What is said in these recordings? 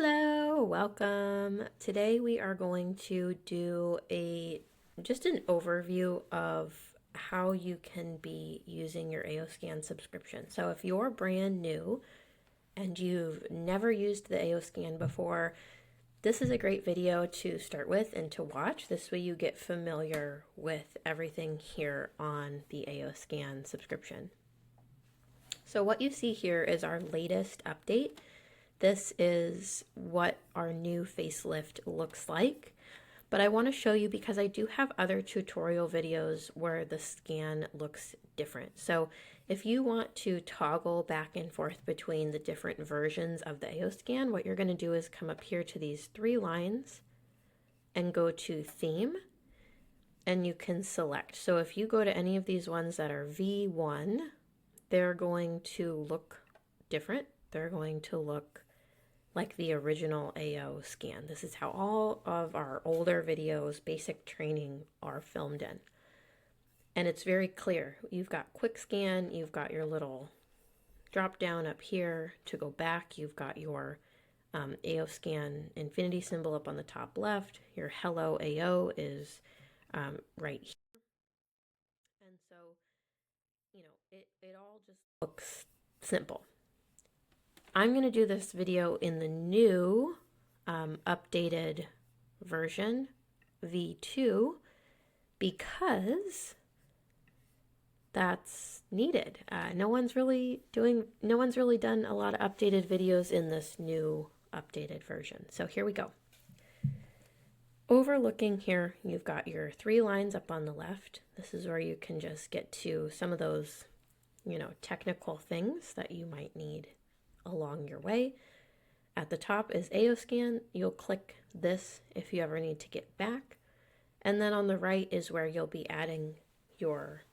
Hello, welcome. Today we are going to do just an overview of how you can be using your AOSCAN subscription. So if you're brand new and you've never used the AOSCAN before, this is a great video to start with and to watch. This way you get familiar with everything here on the AOSCAN subscription. So what you see here is our latest update. This is what our new facelift looks like, but I want to show you because I do have other tutorial videos where the scan looks different. So if you want to toggle back and forth between the different versions of the AOSCAN, what you're going to do is come up here to these three lines and go to theme, and you can select. So if you go to any of these ones that are V1, they're going to look different. They're going to look like the original AOSCAN. This is how all of our older videos, basic training, are filmed in. And it's very clear. You've got quick scan, you've got your little drop down up here to go back, you've got your AOSCAN infinity symbol up on the top left, your hello AO is right here. And so, it all just looks simple. I'm going to do this video in the new updated version, V2, because that's needed. No one's really done a lot of updated videos in this new updated version. So here we go. Overlooking here, you've got your three lines up on the left. This is where you can just get to some of those, technical things that you might need along your way. At the top is AOSCAN. You'll click this if you ever need to get back. And then on the right is where you'll be adding your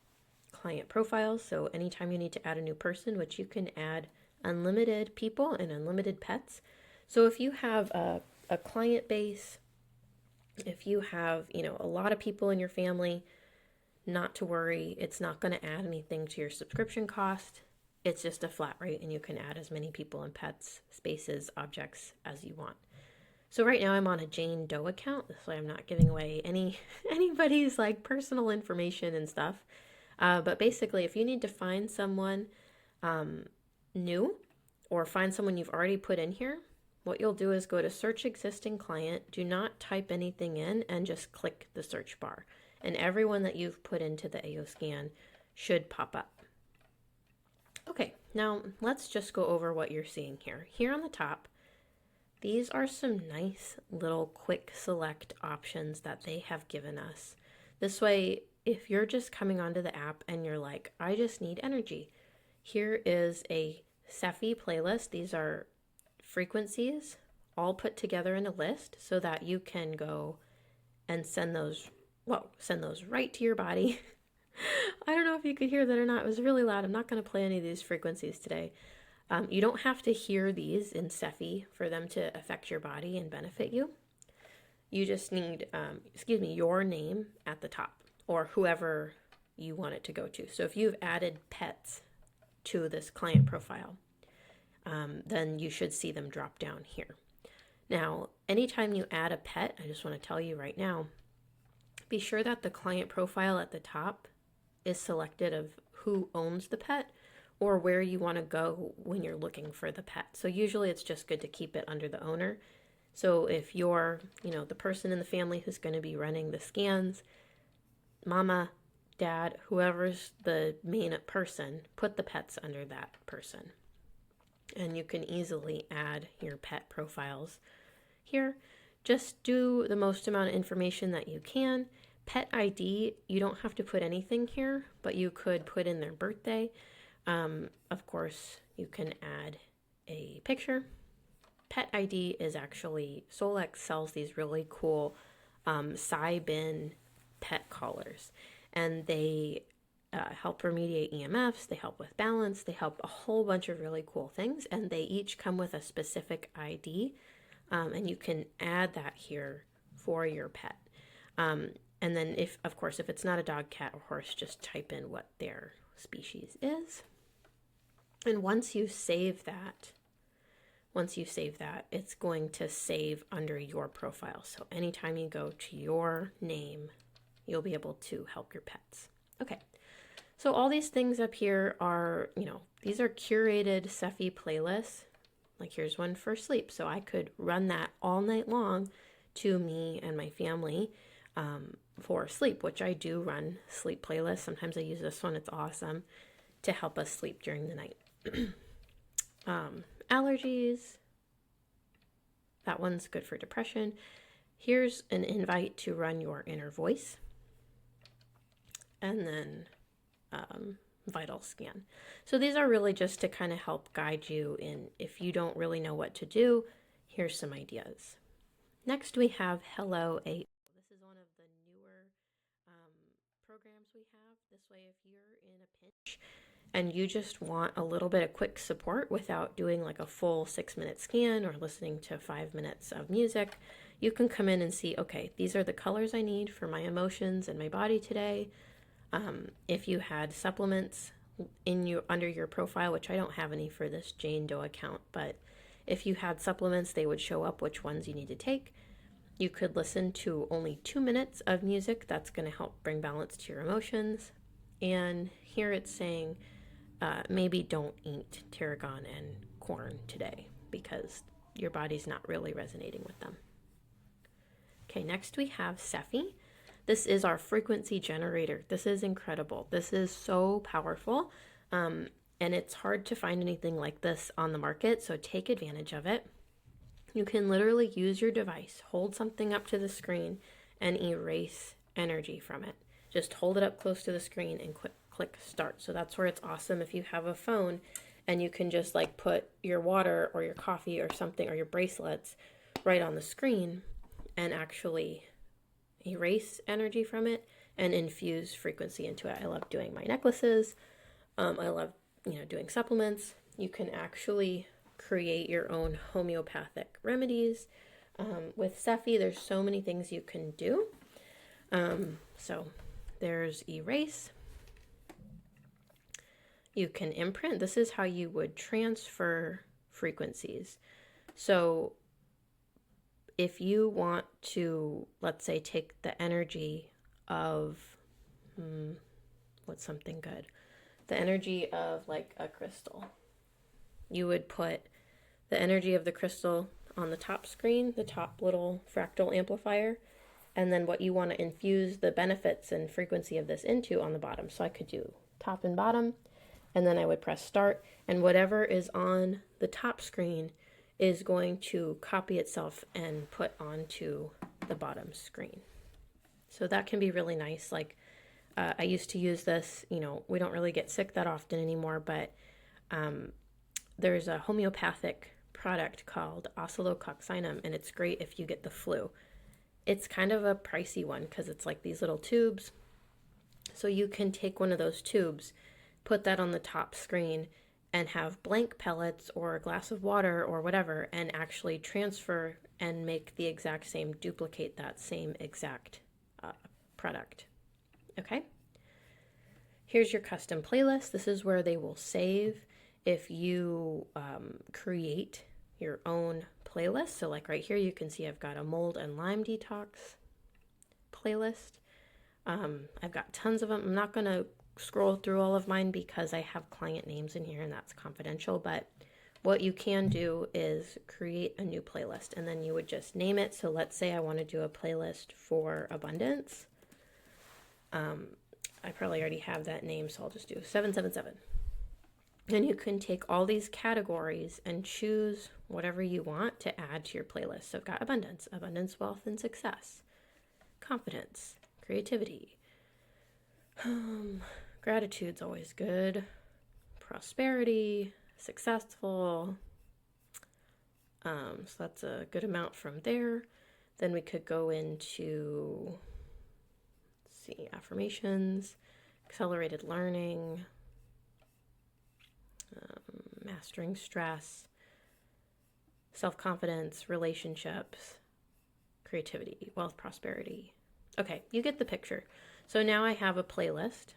client profiles. So anytime you need to add a new person, which you can add unlimited people and unlimited pets. So if you have a client base, if you have, a lot of people in your family, not to worry, it's not going to add anything to your subscription cost. It's just a flat rate, and you can add as many people and pets, spaces, objects as you want. So right now I'm on a Jane Doe account, this way I'm not giving away anybody's personal information and stuff. But basically, if you need to find someone new or find someone you've already put in here, what you'll do is go to search existing client, do not type anything in, and just click the search bar. And everyone that you've put into the AOSCAN should pop up. Okay, now let's just go over what you're seeing here. Here on the top, these are some nice little quick select options that they have given us. This way, if you're just coming onto the app and you're like, I just need energy, here is a Sephi playlist. These are frequencies all put together in a list so that you can go and send those right to your body. I don't know if you could hear that or not. It was really loud. I'm not going to play any of these frequencies today. You don't have to hear these in Sephi for them to affect your body and benefit you. You just need, your name at the top or whoever you want it to go to. So if you've added pets to this client profile, then you should see them drop down here. Now, anytime you add a pet, I just want to tell you right now, be sure that the client profile at the top is selected of who owns the pet or where you want to go when you're looking for the pet. So usually it's just good to keep it under the owner. So if you're, the person in the family who's going to be running the scans, mama, dad, whoever's the main person, put the pets under that person. And you can easily add your pet profiles here. Just do the most amount of information that you can. Pet ID, you don't have to put anything here, but you could put in their birthday. Of course, you can add a picture. Pet ID is actually, Solex sells these really cool Bin pet collars, and they help remediate EMFs, they help with balance, they help a whole bunch of really cool things, and they each come with a specific ID, and you can add that here for your pet. And then if it's not a dog, cat, or horse, just type in what their species is. And once you save that, once you save that, it's going to save under your profile. So anytime you go to your name, you'll be able to help your pets. Okay, so all these things up here are, these are curated Sephi playlists. Like here's one for sleep. So I could run that all night long to me and my family for sleep, which I do run sleep playlists. Sometimes I use this one. It's awesome to help us sleep during the night. Allergies. That one's good for depression. Here's an invite to run your inner voice. And then vital scan. So these are really just to kind of help guide you in if you don't really know what to do, here's some ideas. Next we have Hello AO. This is one of the newer programs we have. This way if you're in a pinch and you just want a little bit of quick support without doing like a full 6-minute scan or listening to 5 minutes of music, you can come in and see, okay, these are the colors I need for my emotions and my body today. If you had supplements under your profile, which I don't have any for this Jane Doe account, but if you had supplements, they would show up which ones you need to take. You could listen to only 2 minutes of music. That's going to help bring balance to your emotions. And here it's saying, maybe don't eat tarragon and corn today because your body's not really resonating with them. Okay, next we have Sephi. This is our frequency generator. This is incredible. This is so powerful. And it's hard to find anything like this on the market, so take advantage of it. You can literally use your device, hold something up to the screen, and erase energy from it. Just hold it up close to the screen and click start. So that's where it's awesome if you have a phone and you can just like put your water or your coffee or something or your bracelets right on the screen and actually erase energy from it and infuse frequency into it. I love doing my necklaces. I love, doing supplements. You can actually create your own homeopathic remedies. With Sephi, there's so many things you can do. So there's erase. You can imprint. This is how you would transfer frequencies. So if you want to, let's say, take the energy of, what's something good? The energy of like a crystal. You would put the energy of the crystal on the top screen, the top little fractal amplifier, and then what you want to infuse the benefits and frequency of this into on the bottom. So I could do top and bottom, and then I would press start, and whatever is on the top screen is going to copy itself and put onto the bottom screen. So that can be really nice. Like I used to use this, we don't really get sick that often anymore, but there's a homeopathic product called oscillococcinum, and it's great if you get the flu. It's kind of a pricey one because it's like these little tubes. So you can take one of those tubes, put that on the top screen, and have blank pellets or a glass of water or whatever, and actually transfer and make the exact same, duplicate that same exact product. Okay? Here's your custom playlist. This is where they will save if you create your own playlist. So like right here, you can see I've got a mold and Lyme detox playlist. I've got tons of them. I'm not going to scroll through all of mine because I have client names in here and that's confidential, but what you can do is create a new playlist and then you would just name it. So let's say I want to do a playlist for abundance. I probably already have that name, so I'll just do 777. And you can take all these categories and choose whatever you want to add to your playlist. So I've got abundance, wealth, and success, confidence, creativity, gratitude's always good, prosperity, successful. So that's a good amount from there. Then we could go into, let's see, affirmations, accelerated learning, mastering stress, self-confidence, relationships, creativity, wealth, prosperity. Okay, you get the picture. So now I have a playlist.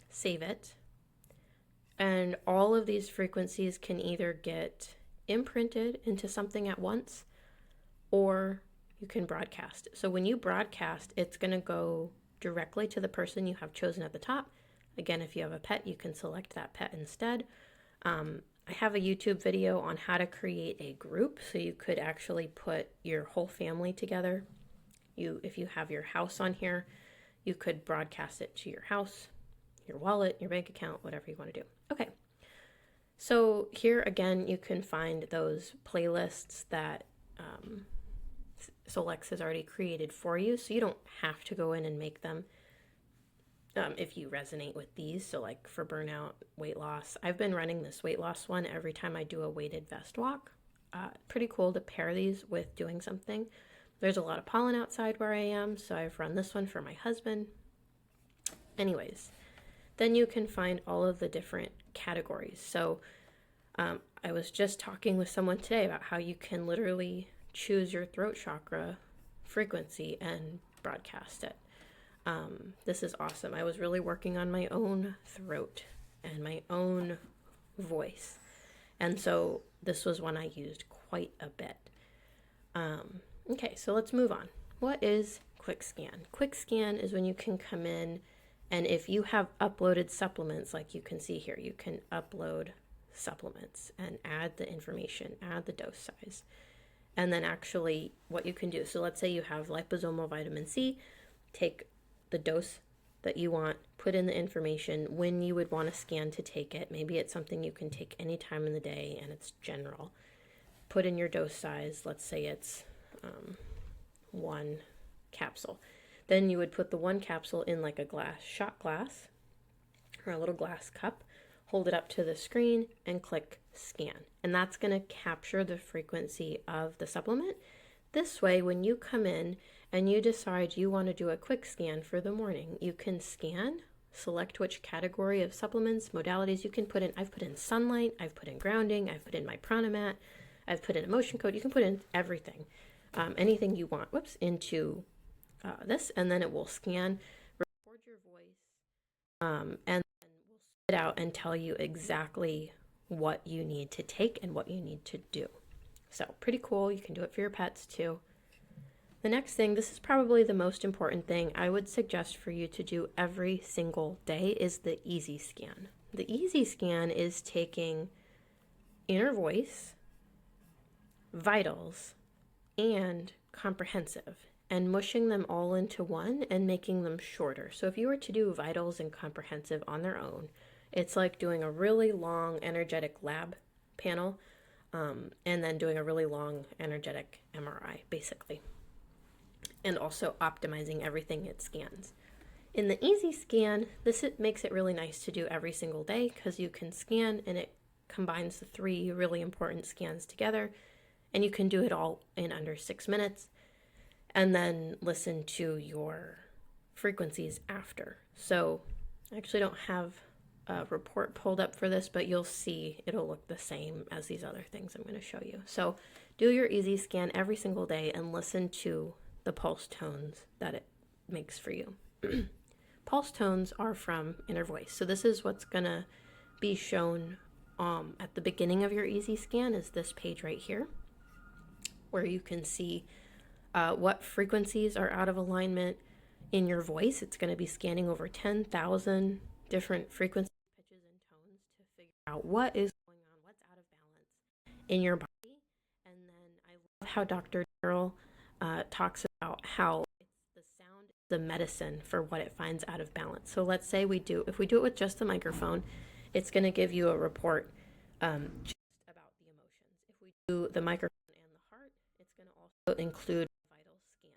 Save it. And all of these frequencies can either get imprinted into something at once, or you can broadcast. So when you broadcast, it's going to go directly to the person you have chosen at the top. Again, if you have a pet, you can select that pet instead. I have a YouTube video on how to create a group, so you could actually put your whole family together. If you have your house on here, you could broadcast it to your house, your wallet, your bank account, whatever you want to do. Okay, so here again, you can find those playlists that Solex has already created for you, so you don't have to go in and make them if you resonate with these. So like for burnout, weight loss, I've been running this weight loss one every time I do a weighted vest walk. Pretty cool to pair these with doing something. There's a lot of pollen outside where I am, so I've run this one for my husband. Anyways, then you can find all of the different categories. So I was just talking with someone today about how you can literally choose your throat chakra frequency and broadcast it. This is awesome. I was really working on my own throat and my own voice. And so this was one I used quite a bit. Okay, so let's move on. What is Quick Scan? Quick Scan is when you can come in, and if you have uploaded supplements, like you can see here, you can upload supplements and add the information, add the dose size. And then actually what you can do, so let's say you have liposomal vitamin C, take the dose that you want, put in the information, when you would want to scan to take it. Maybe it's something you can take any time in the day and it's general. Put in your dose size, let's say it's 1 capsule. Then you would put the 1 capsule in like a shot glass or a little glass cup, hold it up to the screen and click scan. And that's going to capture the frequency of the supplement. This way, when you come in and you decide you want to do a quick scan for the morning, you can scan, select which category of supplements, modalities you can put in. I've put in sunlight, I've put in grounding, I've put in my prana-mat, I've put in emotion code. You can put in everything, anything you want, into this, and then it will scan, record your voice, and then we'll spit out and tell you exactly what you need to take and what you need to do. So pretty cool. You can do it for your pets too. The next thing, this is probably the most important thing I would suggest for you to do every single day, is the easy scan. The easy scan is taking inner voice, vitals, and comprehensive and mushing them all into one and making them shorter. So if you were to do vitals and comprehensive on their own, it's like doing a really long energetic lab panel and then doing a really long energetic MRI, basically. And also optimizing everything it scans. In the easy scan, makes it really nice to do every single day because you can scan and it combines the 3 really important scans together, and you can do it all in under 6 minutes and then listen to your frequencies after. So I actually don't have a report pulled up for this, but you'll see it'll look the same as these other things I'm going to show you. So do your easy scan every single day and listen to the pulse tones that it makes for you. Pulse tones are from inner voice. So this is what's going to be shown at the beginning of your easy scan, is this page right here, where you can see what frequencies are out of alignment in your voice. It's going to be scanning over 10,000 different frequencies, pitches, and tones to figure out what is going on, what's out of balance in your body. And then I love how Dr. Darrell talks about how the sound is the medicine for what it finds out of balance. So let's say if we do it with just the microphone, it's going to give you a report just about the emotions. If we do the microphone and the heart, it's going to also include a vital scan.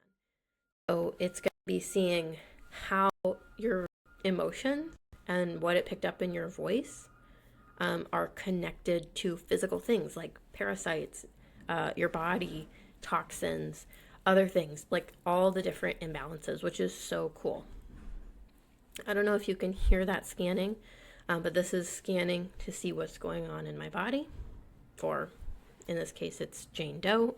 So it's going to be seeing how your emotions and what it picked up in your voice are connected to physical things like parasites, your body, toxins, other things, like all the different imbalances, which is so cool. I don't know if you can hear that scanning, but this is scanning to see what's going on in my body. For, in this case, it's Jane Doe.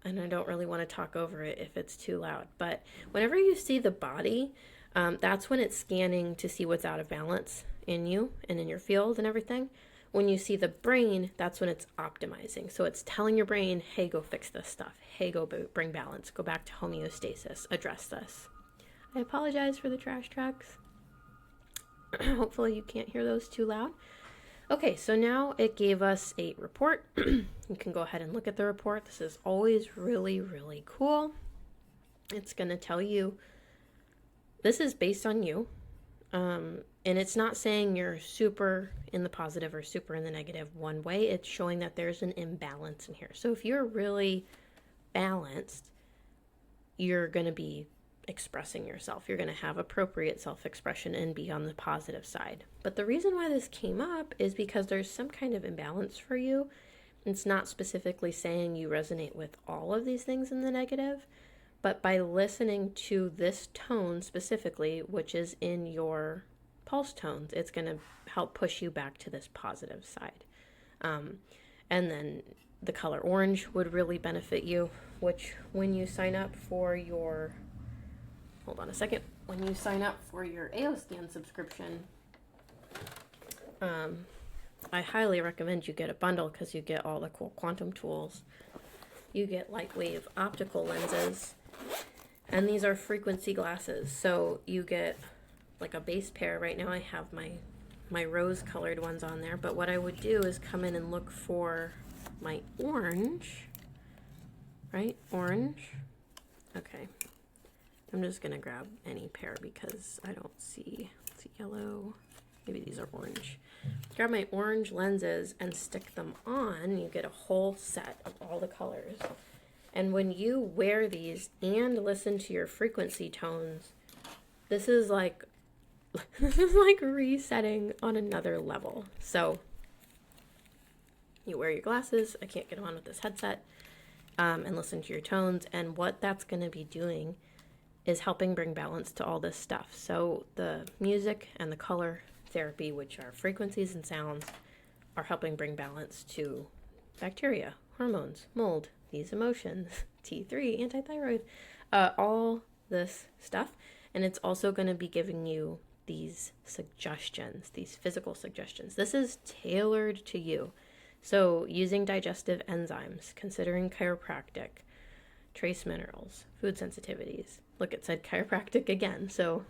And I don't really want to talk over it if it's too loud. But whenever you see the body, That's when it's scanning to see what's out of balance in you and in your field and everything. When you see the brain, that's when it's optimizing. So it's telling your brain, hey, go fix this stuff. Hey, go bring balance. Go back to homeostasis. Address this. I apologize for the trash tracks. Hopefully you can't hear those too loud. Okay, so now it gave us a report. You can go ahead and look at the report. This is always really, really cool. It's going to tell you, this is based on you. And it's not saying you're super in the positive or super in the negative one way. It's showing that there's an imbalance in here. So if you're really balanced, you're going to be expressing yourself. You're going to have appropriate self-expression and be on the positive side. But the reason why this came up is because there's some kind of imbalance for you. It's not specifically saying you resonate with all of these things in the negative, but by listening to this tone specifically, which is in your pulse tones, it's going to help push you back to this positive side. And then the color orange would really benefit you, which when you sign up for your, hold on a second, when you sign up for your AOSCAN subscription, I highly recommend you get a bundle because you get all the cool quantum tools. You get light wave optical lenses, and these are frequency glasses. So you get like a base pair. Right now I have my rose colored ones on there, but what I would do is come in and look for my orange, right? Orange. Okay. I'm just gonna grab any pair because I don't see, let's see, yellow. Maybe these are orange. Grab my orange lenses and stick them on. You get a whole set of all the colors. And when you wear these and listen to your frequency tones, this is like resetting on another level. So you wear your glasses. I can't get on with this headset, and listen to your tones. And what that's going to be doing is helping bring balance to all this stuff. So the music and the color therapy, which are frequencies and sounds, are helping bring balance to bacteria, hormones, mold, these emotions, T3, antithyroid, all this stuff. And it's also going to be giving you these suggestions, these physical suggestions. This is tailored to you. So using digestive enzymes, considering chiropractic, trace minerals, food sensitivities. Look, it said chiropractic again. So,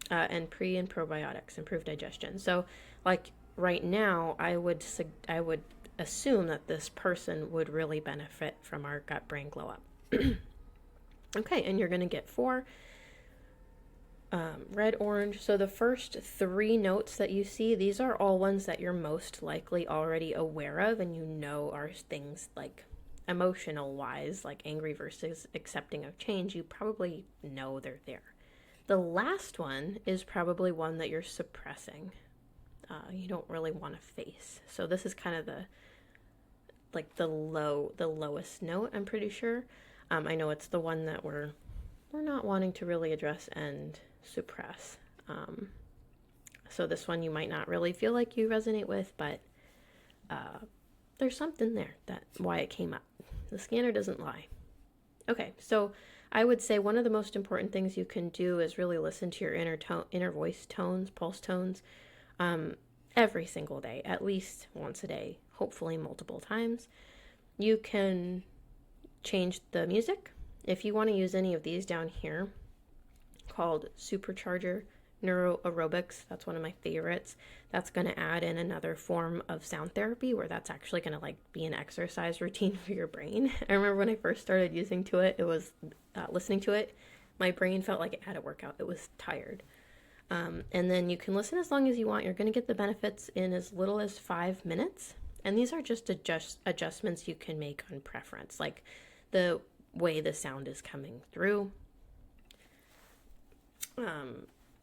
and pre and probiotics, improve digestion. So like right now, I would assume that this person would really benefit from our gut brain glow up. Okay, and you're going to get 4 red, orange. So the first 3 notes that you see, these are all ones that you're most likely already aware of and you know are things like emotional wise, like angry versus accepting of change. You probably know they're there. The last one is probably one that you're suppressing. You don't really want to face. So this is kind of the lowest note, I'm pretty sure. I know it's the one that we're not wanting to really address and suppress. So this one you might not really feel like you resonate with, but there's something there, that's why it came up. The scanner doesn't lie. Okay, so I would say one of the most important things you can do is really listen to your inner voice tones, pulse tones, every single day, at least once a day, hopefully multiple times. You can change the music. If you want to use any of these down here, called Supercharger Neuro Aerobics, that's one of my favorites. That's going to add in another form of sound therapy where that's actually going to like be an exercise routine for your brain. I remember when I first started listening to it, my brain felt like it had a workout. It was tired. And then you can listen as long as you want. You're going to get the benefits in as little as 5 minutes. And these are just adjustments you can make on preference, like the way the sound is coming through.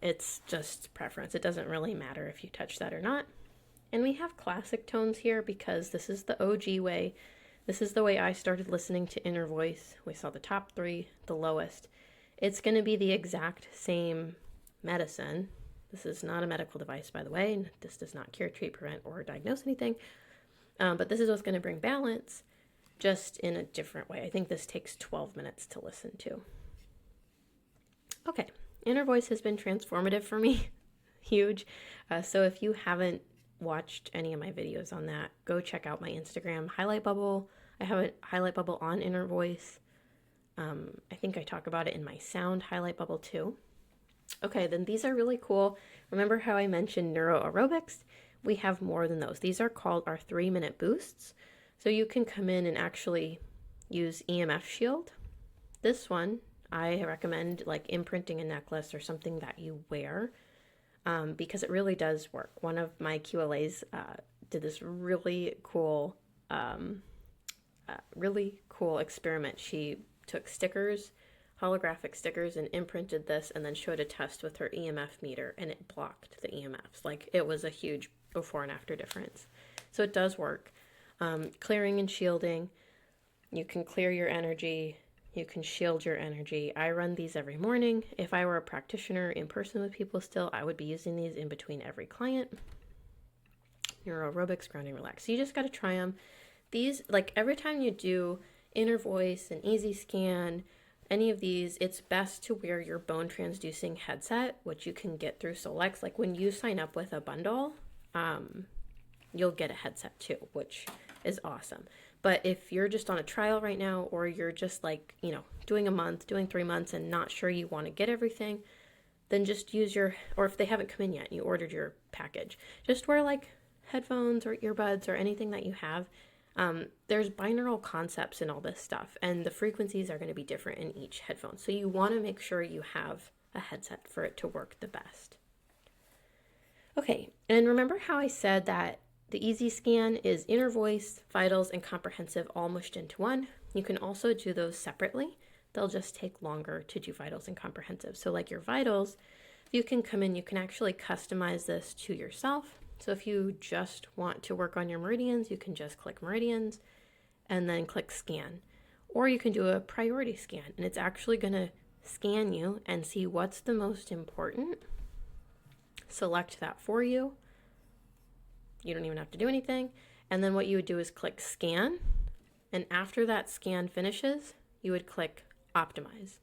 It's just preference. It doesn't really matter if you touch that or not. And we have classic tones here because this is the OG way. This is the way I started listening to inner voice. We saw the top 3, the lowest. It's going to be the exact same medicine. This is not a medical device, by the way. This does not cure, treat, prevent, or diagnose anything. But this is what's going to bring balance, just in a different way. I think this takes 12 minutes to listen to. Okay, Inner voice has been transformative for me. Huge. So if you haven't watched any of my videos on that, go check out my Instagram highlight bubble. I have a highlight bubble on inner voice. I think I talk about it in my sound highlight bubble too. Okay, then these are really cool. Remember how I mentioned neuro aerobics? We have more than those. These are called our 3-minute boosts. So you can come in and actually use EMF shield. This one, I recommend like imprinting a necklace or something that you wear because it really does work. One of my QLAs did this really cool experiment. She took stickers, holographic stickers, and imprinted this and then showed a test with her EMF meter, and it blocked the EMFs. Like, it was a huge before and after difference. So it does work. Clearing and shielding. You can clear your energy. You can shield your energy. I run these every morning. If I were a practitioner in person with people still, I would be using these in between every client. Neuro aerobics, grounding, relax. So you just got to try them. These, like every time you do inner voice and easy scan, any of these, it's best to wear your bone transducing headset, which you can get through Solex. Like when you sign up with a bundle, you'll get a headset too, which is awesome. But if you're just on a trial right now, or you're just like, you know, doing a month, doing 3 months and not sure you want to get everything, then just use your, or if they haven't come in yet and you ordered your package, just wear like headphones or earbuds or anything that you have. There's binaural concepts in all this stuff, and the frequencies are going to be different in each headphone. So you want to make sure you have a headset for it to work the best. Okay, and remember how I said that the easy scan is inner voice, vitals, and comprehensive all mushed into one? You can also do those separately. They'll just take longer to do vitals and comprehensive. So like your vitals, you can come in, you can actually customize this to yourself. So if you just want to work on your meridians, you can just click meridians and then click scan. Or you can do a priority scan, and it's actually going to scan you and see what's the most important. Select that for you. You don't even have to do anything. And then what you would do is click scan. And after that scan finishes, you would click optimize.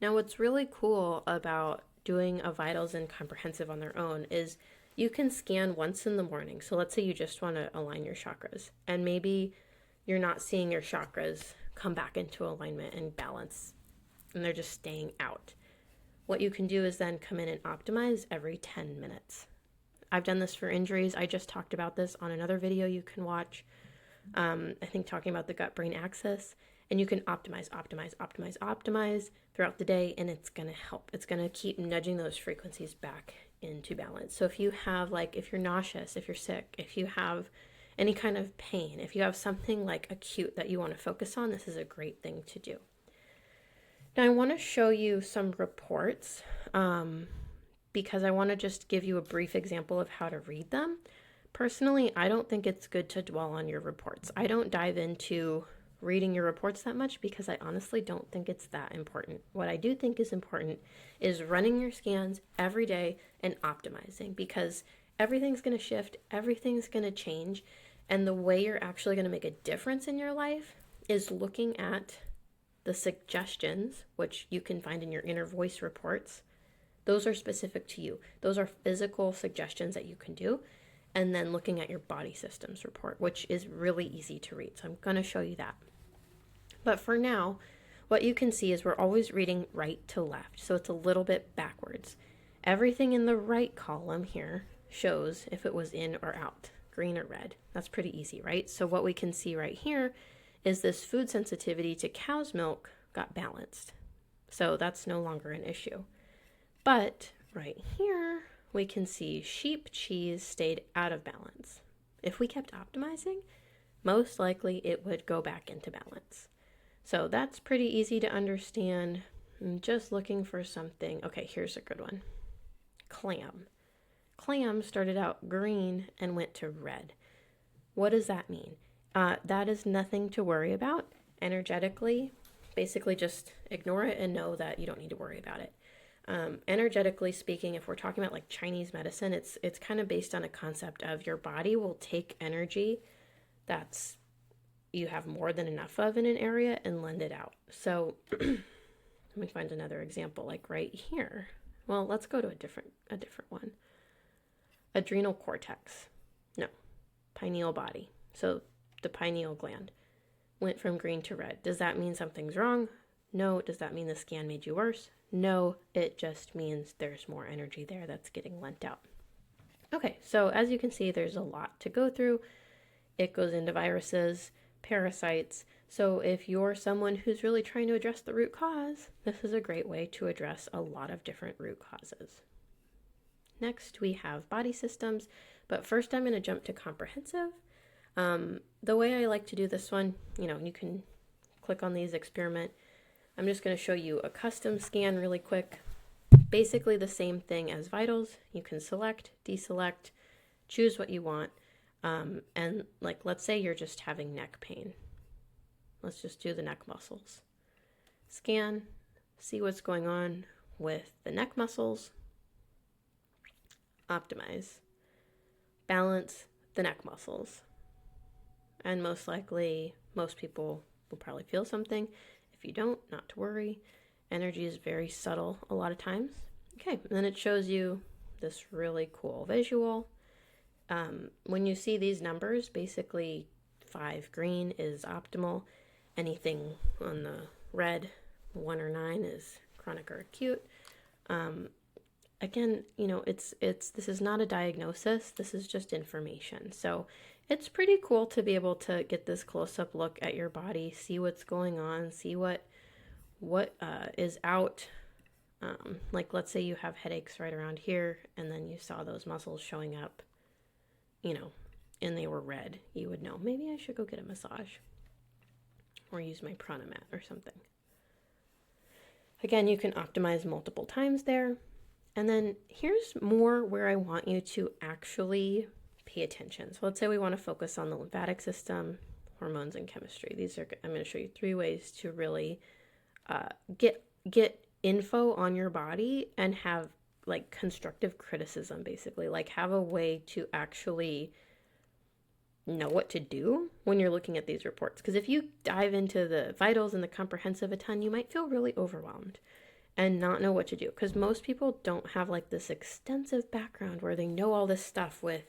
Now, what's really cool about doing a vitals and comprehensive on their own is you can scan once in the morning. So let's say you just want to align your chakras, and maybe you're not seeing your chakras come back into alignment and balance, and they're just staying out. What you can do is then come in and optimize every 10 minutes. I've done this for injuries. I just talked about this on another video you can watch. I think talking about the gut-brain axis, and you can optimize throughout the day, and it's going to help. It's going to keep nudging those frequencies back into balance. So if you have, like, if you're nauseous, if you're sick, if you have any kind of pain, if you have something like acute that you want to focus on, this is a great thing to do. Now I want to show you some reports because I want to just give you a brief example of how to read them. Personally, I don't think it's good to dwell on your reports. I don't dive into reading your reports that much because I honestly don't think it's that important. What I do think is important is running your scans every day and optimizing, because everything's going to shift, everything's going to change, and the way you're actually going to make a difference in your life is looking at the suggestions, which you can find in your inner voice reports. Those are specific to you. Those are physical suggestions that you can do. And then looking at your body systems report, which is really easy to read. So I'm going to show you that. But for now, what you can see is we're always reading right to left. So it's a little bit backwards. Everything in the right column here shows if it was in or out, green or red. That's pretty easy, right? So what we can see right here is this food sensitivity to cow's milk got balanced. So that's no longer an issue. But right here, we can see sheep cheese stayed out of balance. If we kept optimizing, most likely it would go back into balance. So that's pretty easy to understand. I'm just looking for something. Okay, here's a good one. Clam. Clam started out green and went to red. What does that mean? That is nothing to worry about. Energetically, basically just ignore it and know that you don't need to worry about it. Energetically speaking, if we're talking about like Chinese medicine, it's kind of based on a concept of your body will take energy that's you have more than enough of in an area and lend it out. So let me find another example, like right here. Well, let's go to a different one. Adrenal cortex. No. Pineal body. So the pineal gland went from green to red. Does that mean something's wrong? No. Does that mean the scan made you worse? No. It just means there's more energy there that's getting lent out. Okay, so as you can see, there's a lot to go through. It goes into viruses, parasites. So if you're someone who's really trying to address the root cause, this is a great way to address a lot of different root causes. Next, we have body systems, but first I'm going to jump to comprehensive. The way I like to do this one, you can click on these, experiment. I'm just going to show you a custom scan really quick. Basically the same thing as vitals. You can select, deselect, choose what you want. And like, let's say you're just having neck pain. Let's just do the neck muscles. Scan, see what's going on with the neck muscles. Optimize. Balance the neck muscles. And most likely, most people will probably feel something. If you don't, not to worry. Energy is very subtle a lot of times. Okay, and then it shows you this really cool visual. When you see these numbers, basically 5 green is optimal. Anything on the red, 1 or 9 is chronic or acute. Again, this is not a diagnosis. This is just information. So it's pretty cool to be able to get this close-up look at your body, see what's going on, see what is out. Like, let's say you have headaches right around here, and then you saw those muscles showing up, and they were red. You would know, maybe I should go get a massage or use my prana mat or something. Again, you can optimize multiple times there. And then here's more where I want you to actually pay attention. So let's say we want to focus on the lymphatic system, hormones, and chemistry. I'm going to show you 3 ways to really get info on your body and have like constructive criticism, basically, like have a way to actually know what to do when you're looking at these reports. Because if you dive into the vitals and the comprehensive a ton, you might feel really overwhelmed and not know what to do, because most people don't have like this extensive background where they know all this stuff with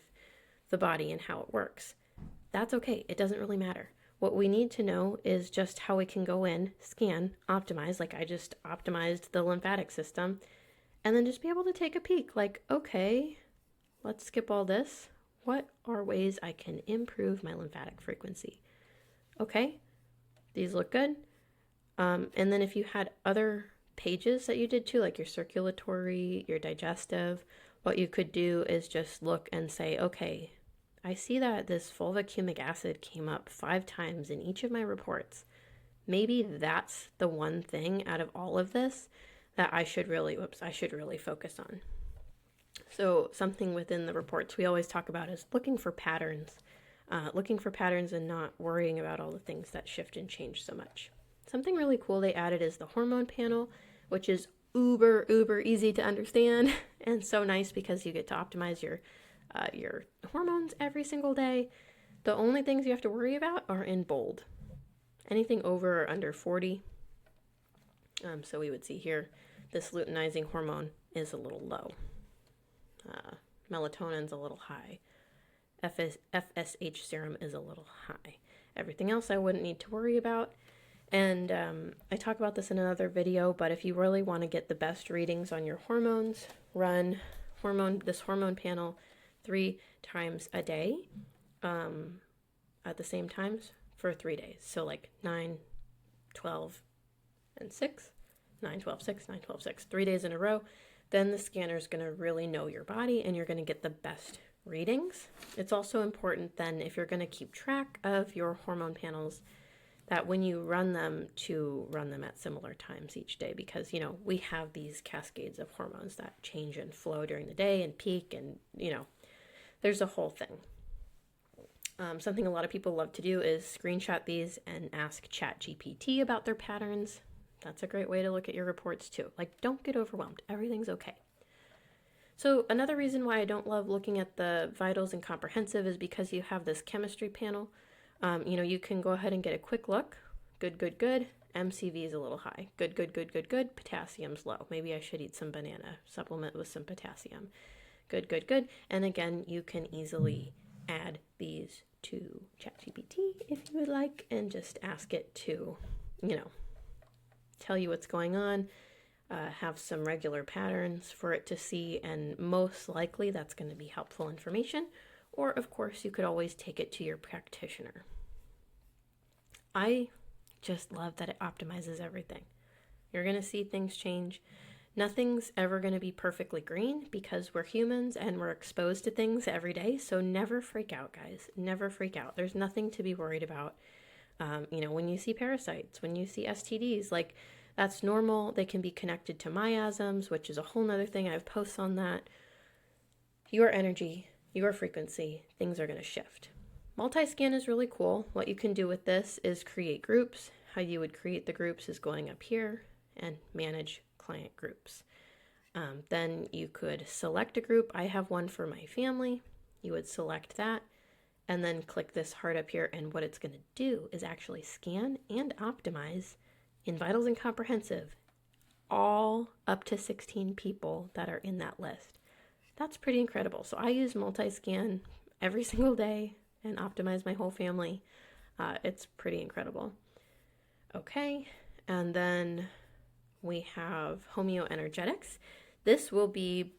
the body and how it works. That's okay. It doesn't really matter. What we need to know is just how we can go in, scan, optimize, like I just optimized the lymphatic system, and then just be able to take a peek, like, okay, let's skip all this. What are ways I can improve my lymphatic frequency? Okay, these look good. And then if you had other pages that you did too, like your circulatory, your digestive, what you could do is just look and say, okay, I see that this fulvic acid came up 5 times in each of my reports. Maybe that's the one thing out of all of this that I should really focus on. So something within the reports we always talk about is looking for patterns and not worrying about all the things that shift and change so much. Something really cool they added is the hormone panel, which is uber easy to understand and so nice because you get to optimize your hormones every single day. The only things you have to worry about are in bold. Anything over or under 40. So we would see here, this luteinizing hormone is a little low. Melatonin's a little high. FSH serum is a little high. Everything else I wouldn't need to worry about. And I talk about this in another video, but if you really want to get the best readings on your hormones, run this hormone panel 3 times a day at the same times for 3 days. So like 9, 12, and 6. 9, 12, 6, 9, 12, 6. 3 days in a row. Then the scanner is going to really know your body and you're going to get the best readings. It's also important then, if you're going to keep track of your hormone panels, that when you run them, to run them at similar times each day, because we have these cascades of hormones that change and flow during the day and peak, and there's a whole thing. Something a lot of people love to do is screenshot these and ask ChatGPT about their patterns. That's a great way to look at your reports too. Like, don't get overwhelmed. Everything's okay. So another reason why I don't love looking at the vitals and comprehensive is because you have this chemistry panel. You can go ahead and get a quick look. Good. MCV is a little high. Good, good, good, good, good. Potassium's low. Maybe I should eat some banana, supplement with some potassium. Good, good, good. And again, you can easily add these to ChatGPT if you would like, and just ask it to, tell you what's going on, have some regular patterns for it to see, and most likely that's going to be helpful information. Or, of course, you could always take it to your practitioner. I just love that it optimizes everything. You're going to see things change. Nothing's ever going to be perfectly green because we're humans and we're exposed to things every day. So never freak out, guys. Never freak out. There's nothing to be worried about. When you see parasites, when you see STDs, like that's normal. They can be connected to miasms, which is a whole nother thing. I have posts on that. Your energy, your frequency, things are going to shift. Multi-scan is really cool. What you can do with this is create groups. How you would create the groups is going up here and manage client groups. Then you could select a group. I have one for my family. You would select that and then click this heart up here. And what it's going to do is actually scan and optimize in Vitals and Comprehensive all up to 16 people that are in that list. That's pretty incredible. So I use multi-scan every single day and optimize my whole family. It's pretty incredible. Okay, and then we have homeoenergetics. This will be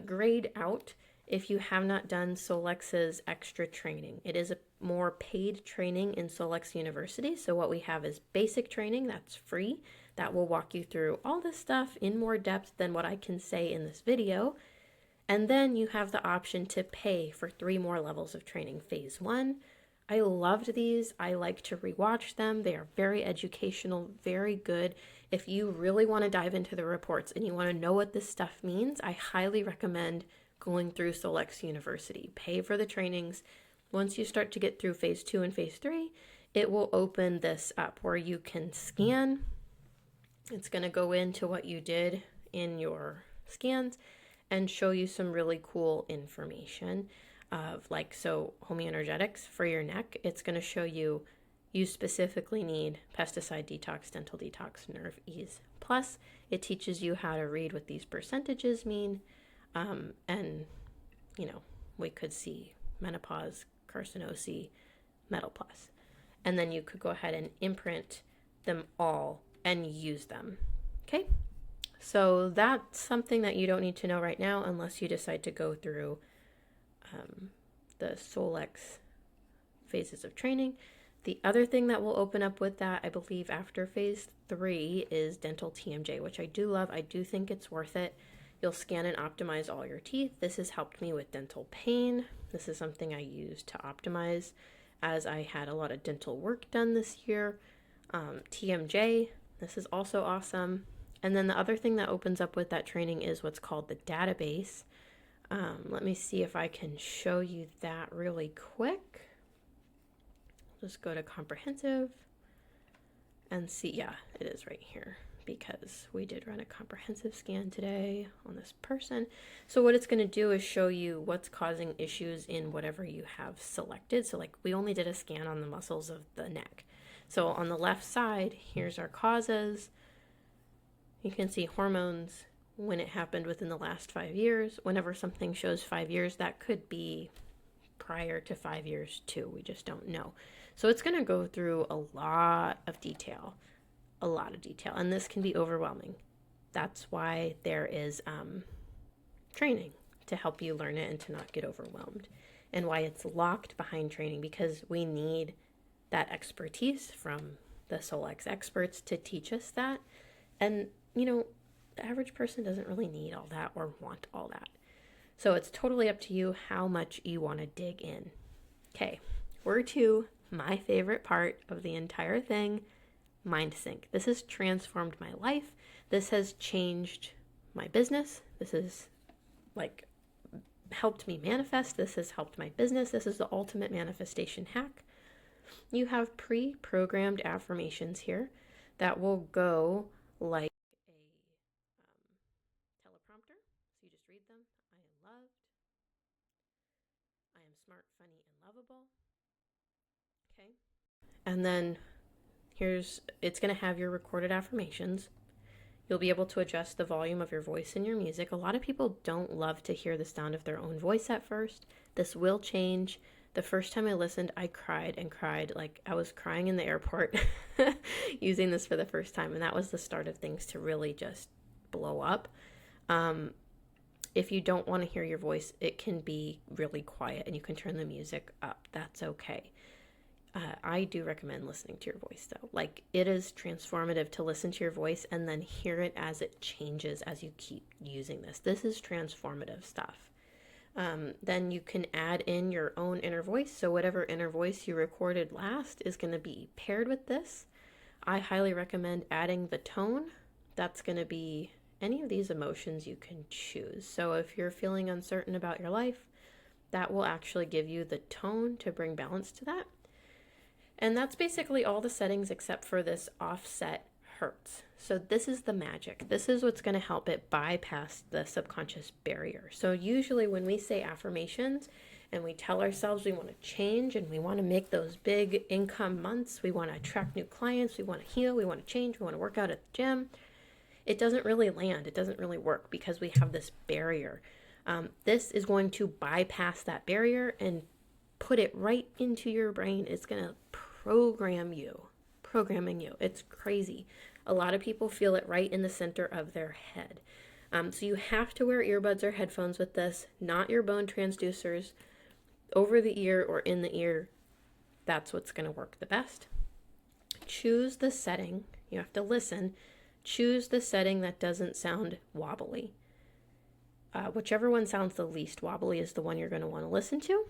grayed out if you have not done Solex's extra training. It is a more paid training in Solex University. So what we have is basic training that's free. That will walk you through all this stuff in more depth than what I can say in this video. And then you have the option to pay for 3 more levels of training. Phase 1. I loved these. I like to rewatch them. They are very educational, very good. If you really want to dive into the reports and you want to know what this stuff means, I highly recommend going through Solex University. Pay for the trainings. Once you start to get through phase 2 and phase 3, it will open this up where you can scan. It's going to go into what you did in your scans and show you some really cool information of homeoenergetics for your neck. It's going to show you specifically need pesticide detox, dental detox, nerve ease. Plus, it teaches you how to read what these percentages mean. We could see menopause, carcinosis, metal plus. And then you could go ahead and imprint them all and use them. Okay? So that's something that you don't need to know right now unless you decide to go through the Solex phases of training. The other thing that will open up with that, I believe after phase 3, is dental TMJ, which I do love. I do think it's worth it. You'll scan and optimize all your teeth. This has helped me with dental pain. This is something I use to optimize as I had a lot of dental work done this year. TMJ, this is also awesome. And then the other thing that opens up with that training is what's called the database. Let me see if I can show you that really quick. Just go to comprehensive and see. Yeah, it is right here because we did run a comprehensive scan today on this person. So what it's going to do is show you what's causing issues in whatever you have selected. So we only did a scan on the muscles of the neck. So on the left side, here's our causes. You can see hormones, when it happened within the last 5 years. Whenever something shows 5 years, that could be prior to 5 years too. We just don't know. So it's going to go through a lot of detail, and this can be overwhelming. That's why there is training to help you learn it and to not get overwhelmed, and why it's locked behind training, because we need that expertise from the Solex experts to teach us that. And the average person doesn't really need all that or want all that. So it's totally up to you how much you want to dig in. Okay, we're to my favorite part of the entire thing, mind sync. This has transformed my life. This has changed my business. This has helped me manifest. This has helped my business. This is the ultimate manifestation hack. You have pre-programmed affirmations here that will go like teleprompter. So you just read them. I am loved. I am smart, funny, and lovable. Okay. And then It's going to have your recorded affirmations. You'll be able to adjust the volume of your voice in your music. A lot of people don't love to hear the sound of their own voice at first. This will change. The first time I listened, I cried and cried. Like I was crying in the airport using this for the first time. And that was the start of things to really just blow up. If you don't want to hear your voice, it can be really quiet and you can turn the music up. That's okay. I do recommend listening to your voice though. Like it is transformative to listen to your voice and then hear it as it changes as you keep using this. This is transformative stuff. Then you can add in your own inner voice. So whatever inner voice you recorded last is going to be paired with this. I highly recommend adding the tone. That's going to be any of these emotions you can choose. So if you're feeling uncertain about your life, that will actually give you the tone to bring balance to that. And that's basically all the settings except for this offset hertz. So this is the magic. This is what's going to help it bypass the subconscious barrier. So usually when we say affirmations and we tell ourselves we want to change and we want to make those big income months, we want to attract new clients, we want to heal, we want to change, we want to work out at the gym, it doesn't really land. It doesn't really work because we have this barrier. This is going to bypass that barrier and put it right into your brain. It's going to programming you. It's crazy. A lot of people feel it right in the center of their head. So you have to wear earbuds or headphones with this, not your bone transducers, over the ear or in the ear. That's what's going to work the best. Choose the setting. You have to listen. Choose the setting that doesn't sound wobbly. Whichever one sounds the least wobbly is the one you're going to want to listen to.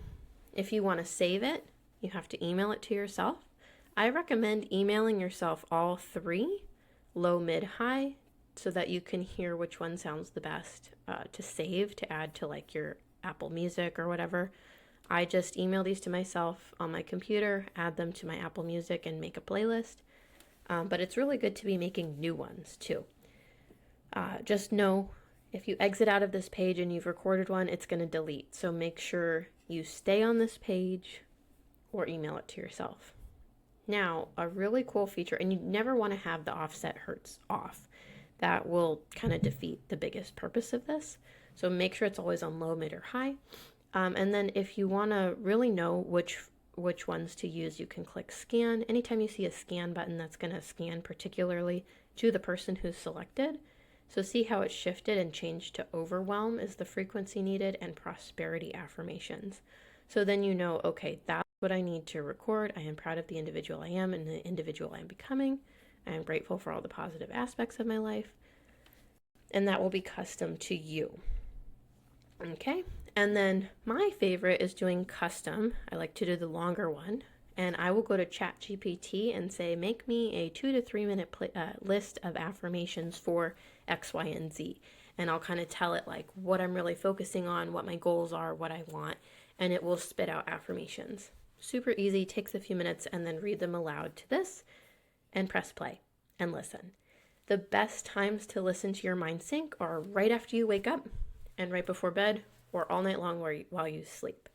If you want to save it, you have to email it to yourself. I recommend emailing yourself all three, low, mid, high, so that you can hear which one sounds the best to save, to add to like your Apple Music or whatever. I just email these to myself on my computer, add them to my Apple Music and make a playlist. But it's really good to be making new ones too. Just know if you exit out of this page and you've recorded one, it's going to delete. So make sure you stay on this page or email it to yourself. Now, a really cool feature, and you never want to have the offset hertz off. That will kind of defeat the biggest purpose of this. So make sure it's always on low, mid, or high. And then if you want to really know which ones to use, you can click scan. Anytime you see a scan button, that's going to scan particularly to the person who's selected. So see how it's shifted and changed to overwhelm is the frequency needed, and prosperity affirmations. So then you know, okay, that's what I need to record. I am proud of the individual I am and the individual I am becoming. I am grateful for all the positive aspects of my life. And that will be custom to you. Okay, and then my favorite is doing custom. I like to do the longer one. And I will go to ChatGPT and say, make me a 2 to 3 minute list of affirmations for X, Y, and Z. And I'll kind of tell it like what I'm really focusing on, what my goals are, what I want, and it will spit out affirmations. Super easy, takes a few minutes, and then read them aloud to this and press play and listen. The best times to listen to your mind sync are right after you wake up and right before bed, or all night long while you sleep.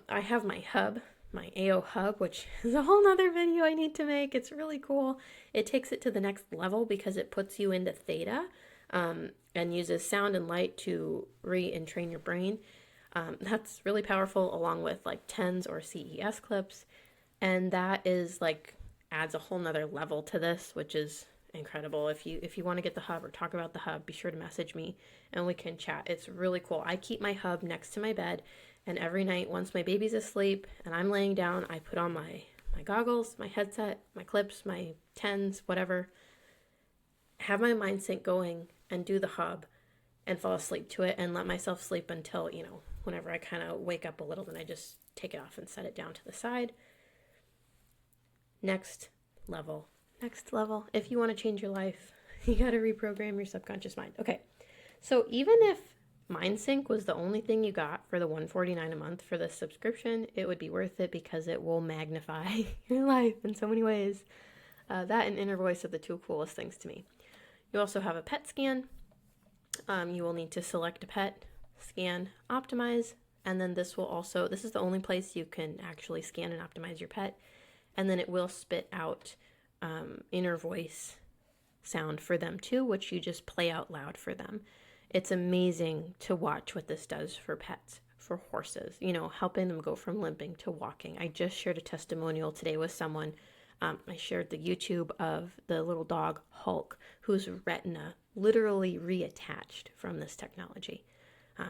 I have my hub, my AO hub, which is a whole nother video I need to make. It's really cool. It takes it to the next level because it puts you into theta and uses sound and light to re-entrain your brain. That's really powerful, along with like TENS or CES clips. And that is like adds a whole nother level to this, which is incredible. If you want to get the hub or talk about the hub, be sure to message me and we can chat. It's really cool. I keep my hub next to my bed, and every night once my baby's asleep and I'm laying down, I put on my goggles, my headset, my clips, my TENS, whatever, have my mind sync going and do the hub and fall asleep to it and let myself sleep until, whenever I kind of wake up a little, then I just take it off and set it down to the side. Next level. If you want to change your life, you got to reprogram your subconscious mind. Okay, so even if MindSync was the only thing you got for the $149 a month for this subscription, it would be worth it because it will magnify your life in so many ways. That and Inner Voice are the two coolest things to me. You also have a pet scan. You will need to select a pet, scan, optimize, and then this is the only place you can actually scan and optimize your pet. and then it will spit out inner voice sound for them too, which you just play out loud for them. It's amazing to watch what this does for pets, for horses, you know, helping them go from limping to walking. I just shared a testimonial today with someone. I shared the YouTube of the little dog Hulk, whose retina literally reattached from this technology.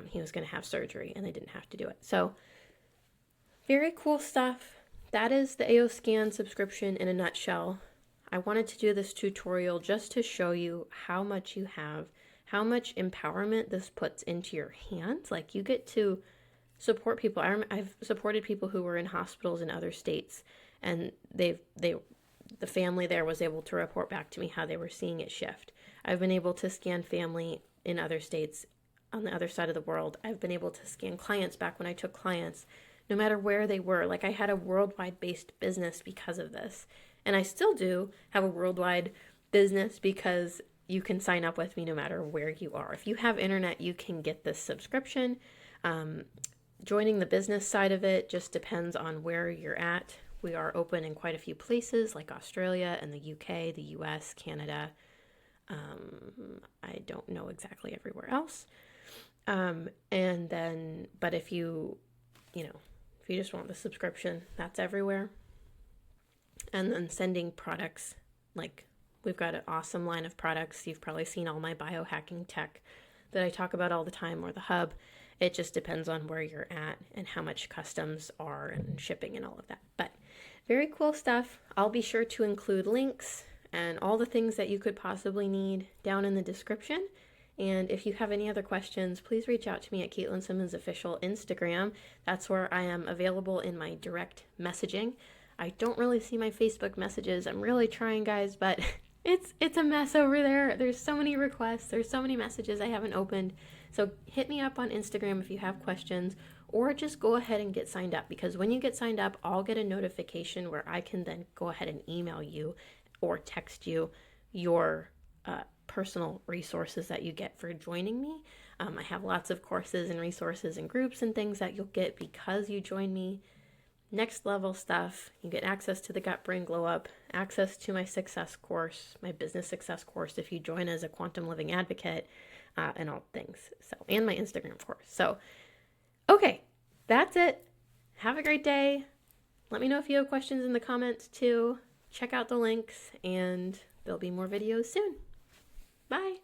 He was going to have surgery and they didn't have to do it. So very cool stuff. That is the AOSCAN subscription in a nutshell. I wanted to do this tutorial just to show you how much you have, how much empowerment this puts into your hands. Like, you get to support people. I've supported people who were in hospitals in other states, and the family there was able to report back to me how they were seeing it shift. I've been able to scan family in other states on the other side of the world. I've been able to scan clients back when I took clients, no matter where they were. Like, I had a worldwide based business because of this. And I still do have a worldwide business because you can sign up with me no matter where you are. If you have internet, you can get this subscription. Joining the business side of it just depends on where you're at. We are open in quite a few places like Australia and the UK, the US, Canada. I don't know exactly everywhere else. But if you just want the subscription, that's everywhere. And then sending products, like, we've got an awesome line of products. You've probably seen all my biohacking tech that I talk about all the time, or the hub. It just depends on where you're at and how much customs are and shipping and all of that. But very cool stuff. I'll be sure to include links and all the things that you could possibly need down in the description. And if you have any other questions, please reach out to me at Caitlin Simmons Official Instagram. That's where I am available in my direct messaging. I don't really see my Facebook messages. I'm really trying, guys, but it's a mess over there. There's so many requests. There's so many messages I haven't opened. So hit me up on Instagram if you have questions, or just go ahead and get signed up, because when you get signed up, I'll get a notification where I can then go ahead and email you or text you your personal resources that you get for joining me. I have lots of courses and resources and groups and things that you'll get because you join me. Next level stuff. You get access to the Gut Brain Glow Up, access to my success course, my business success course if you join as a quantum living advocate, and all things. So, and my Instagram course. So, okay, that's it. Have a great day. Let me know if you have questions in the comments too. Check out the links, and there'll be more videos soon. Bye.